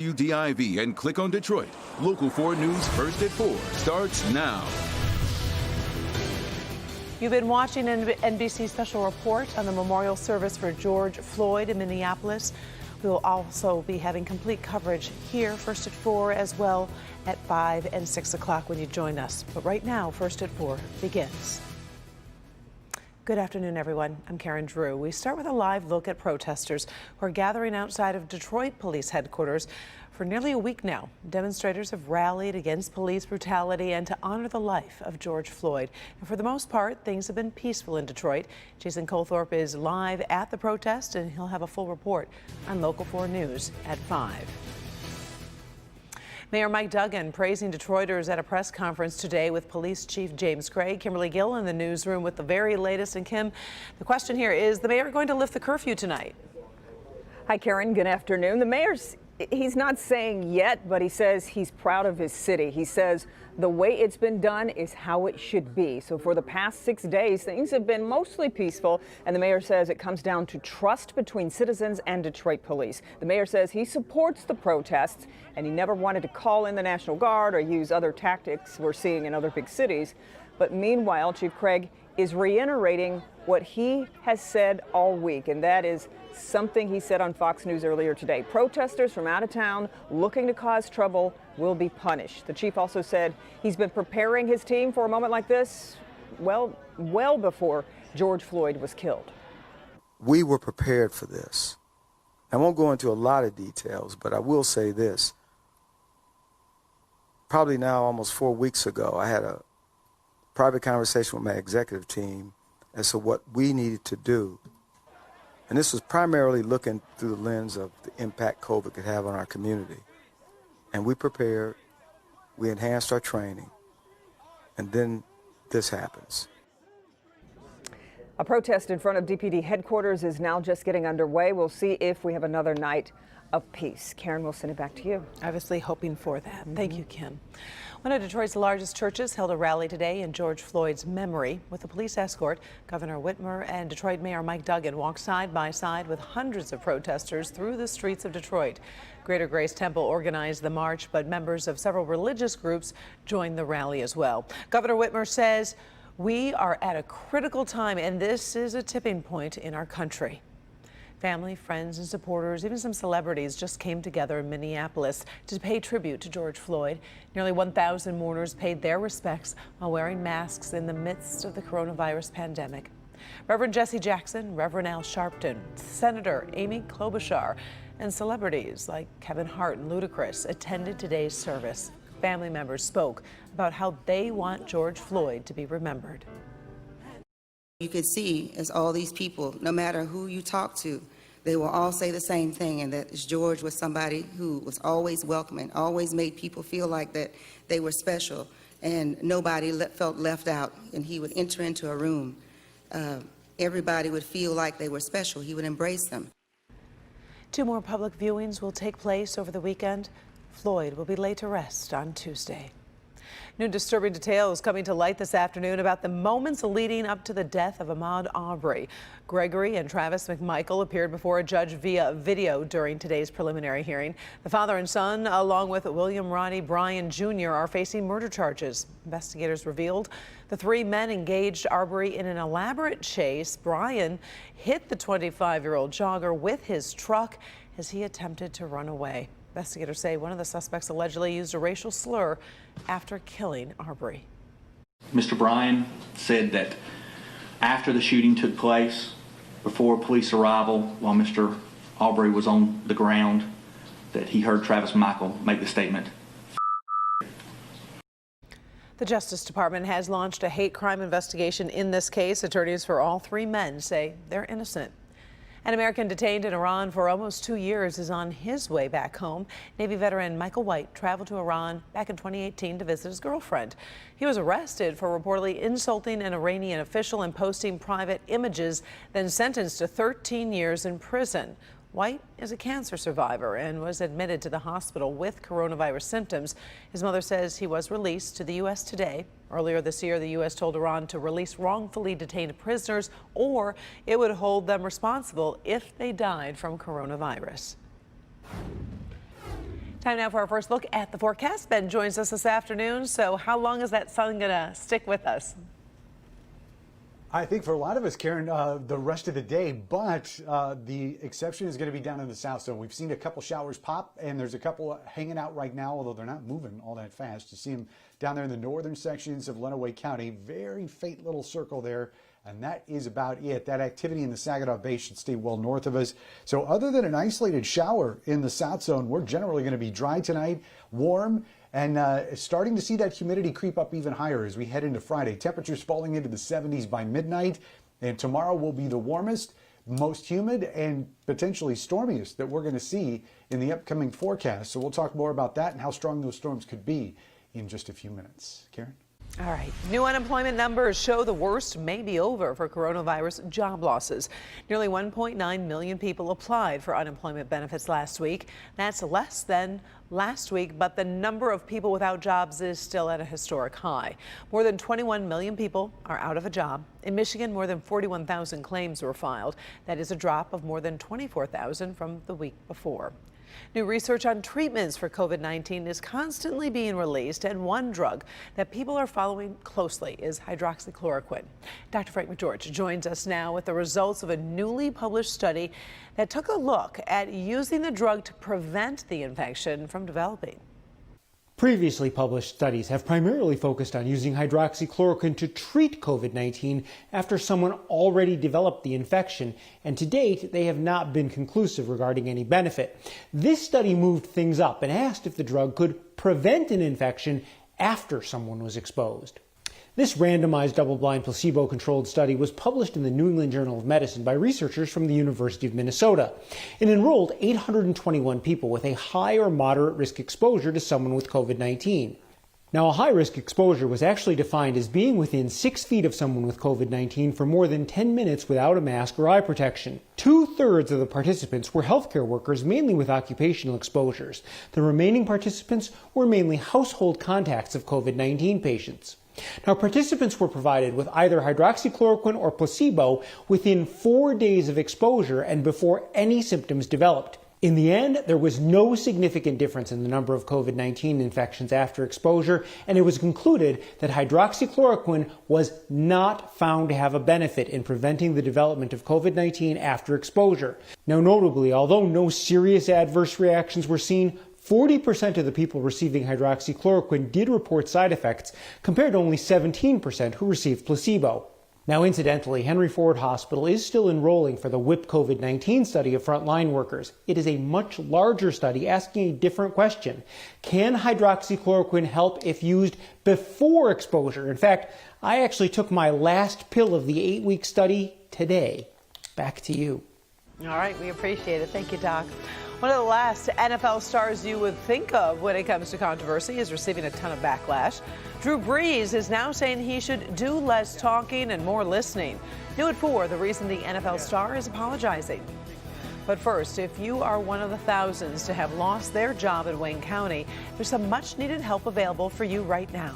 WDIV and click on Detroit. Local 4 News First at 4 starts now. You've been watching NBC's special report on the memorial service for George Floyd in Minneapolis. We will also be having complete coverage here, First at 4, as well at 5 and 6 o'clock when you join us. But right now, First at 4 begins. Good afternoon, everyone. I'm Karen Drew. We start with a live look at protesters who are gathering outside of Detroit Police Headquarters. For nearly a week now, demonstrators have rallied against police brutality and to honor the life of George Floyd. And for the most part, things have been peaceful in Detroit. Jason Colthorpe is live at the protest, and he'll have a full report on Local 4 News at 5. Mayor Mike Duggan praising Detroiters at a press conference today with Police Chief James Craig. Kimberly Gill in the newsroom with the very latest. And Kim, the question here is the mayor going to lift the curfew tonight? Hi, Karen. Good afternoon. The mayor's he's not saying yet, but he says he's proud of his city. He says the way it's been done is how it should be. So for the past 6 days, things have been mostly peaceful. And the mayor says it comes down to trust between citizens and Detroit police. The mayor says he supports the protests and he never wanted to call in the National Guard or use other tactics we're seeing in other big cities. But meanwhile, Chief Craig is reiterating what he has said all week, and that is something he said on Fox News earlier today. Protesters from out of town looking to cause trouble will be punished. The chief also said he's been preparing his team for a moment like this well before George Floyd was killed. We were prepared for this. I won't go into a lot of details, but I will say this. Probably now almost 4 weeks ago, I had a private conversation with my executive team as to what we needed to do. And this was primarily looking through the lens of the impact COVID could have on our community. And we prepared, we enhanced our training, and then this happens. A protest in front of DPD headquarters is now just getting underway. We'll see if we have another night of peace. Karen, we'll send it back to you. Obviously hoping for that. Thank you, Kim. One of Detroit's largest churches held a rally today in George Floyd's memory. With a police escort, Governor Whitmer and Detroit Mayor Mike Duggan walked side by side with hundreds of protesters through the streets of Detroit. Greater Grace Temple organized the march, but members of several religious groups joined the rally as well. Governor Whitmer says, "We are at a critical time, and this is a tipping point in our country." Family, friends, and supporters, even some celebrities, just came together in Minneapolis to pay tribute to George Floyd. Nearly 1,000 mourners paid their respects while wearing masks in the midst of the coronavirus pandemic. Reverend Jesse Jackson, Reverend Al Sharpton, Senator Amy Klobuchar, and celebrities like Kevin Hart and Ludacris attended today's service. Family members spoke about how they want George Floyd to be remembered. You could see as all these people, no matter who you talk to, they will all say the same thing, and that George was somebody who was always welcoming, always made people feel like that they were special, and nobody felt left out. And he would enter into a room. Everybody would feel like they were special. He would embrace them. 2 more public viewings will take place over the weekend. Floyd will be laid to rest on Tuesday. New disturbing details coming to light this afternoon about the moments leading up to the death of Ahmaud Arbery. Gregory and Travis McMichael appeared before a judge via video during today's preliminary hearing. The father and son, along with William Rodney Bryan Jr., are facing murder charges. Investigators revealed the 3 men engaged Arbery in an elaborate chase. Bryan hit the 25-year-old jogger with his truck as he attempted to run away. Investigators say one of the suspects allegedly used a racial slur after killing Arbery. Mr. Bryan said that after the shooting took place, before police arrival, while Mr. Arbery was on the ground, that he heard Travis Michael make the statement. The Justice Department has launched a hate crime investigation in this case. Attorneys for all 3 men say they're innocent. An American detained in Iran for almost 2 years is on his way back home. Navy veteran Michael White traveled to Iran back in 2018 to visit his girlfriend. He was arrested for reportedly insulting an Iranian official and posting private images, then sentenced to 13 years in prison. White is a cancer survivor and was admitted to the hospital with coronavirus symptoms. His mother says he was released to the U.S. today. Earlier this year, the U.S. told Iran to release wrongfully detained prisoners, or it would hold them responsible if they died from coronavirus. Time now for our first look at the forecast. Ben joins us this afternoon. So how long is that sun going to stick with us? I think for a lot of us, Karen, the rest of the day, but the exception is going to be down in the south zone. We've seen a couple showers pop, and there's a couple hanging out right now, although they're not moving all that fast. You see them down there in the northern sections of Lenawee County. Very faint little circle there, and that is about it. That activity in the Saginaw Bay should stay well north of us. So other than an isolated shower in the south zone, we're generally going to be dry tonight, warm, and starting to see that humidity creep up even higher as we head into Friday. Temperatures falling into the 70s by midnight, and tomorrow will be the warmest, most humid, and potentially stormiest that we're going to see in the upcoming forecast. So we'll talk more about that and how strong those storms could be in just a few minutes. Karen? All right. New unemployment numbers show the worst may be over for coronavirus job losses. Nearly 1.9 million people applied for unemployment benefits last week. That's less than last week, but the number of people without jobs is still at a historic high. More than 21 million people are out of a job. In Michigan, more than 41,000 claims were filed. That is a drop of more than 24,000 from the week before. New research on treatments for COVID-19 is constantly being released, and one drug that people are following closely is hydroxychloroquine. Dr. Frank McGeorge joins us now with the results of a newly published study that took a look at using the drug to prevent the infection from developing. Previously published studies have primarily focused on using hydroxychloroquine to treat COVID-19 after someone already developed the infection, and to date they have not been conclusive regarding any benefit. This study moved things up and asked if the drug could prevent an infection after someone was exposed. This randomized double-blind placebo-controlled study was published in the New England Journal of Medicine by researchers from the University of Minnesota. It enrolled 821 people with a high or moderate risk exposure to someone with COVID-19. Now, a high-risk exposure was actually defined as being within 6 feet of someone with COVID-19 for more than 10 minutes without a mask or eye protection. 2/3 of the participants were healthcare workers, mainly with occupational exposures. The remaining participants were mainly household contacts of COVID-19 patients. Now, participants were provided with either hydroxychloroquine or placebo within 4 days of exposure and before any symptoms developed. In the end, there was no significant difference in the number of COVID-19 infections after exposure, and it was concluded that hydroxychloroquine was not found to have a benefit in preventing the development of COVID-19 after exposure. Now, notably, although no serious adverse reactions were seen, 40% of the people receiving hydroxychloroquine did report side effects, compared to only 17% who received placebo. Now, incidentally, Henry Ford Hospital is still enrolling for the WHIP COVID-19 study of frontline workers. It is a much larger study asking a different question. Can hydroxychloroquine help if used before exposure? In fact, I actually took my last pill of the 8-week study today. Back to you. All right, we appreciate it. Thank you, Doc. One of the last NFL stars you would think of when it comes to controversy is receiving a ton of backlash. Drew Brees is now saying he should do less talking and more listening. New at 4, the reason the NFL star is apologizing. But first, if you are one of the thousands to have lost their job in Wayne County, there's some much needed help available for you right now.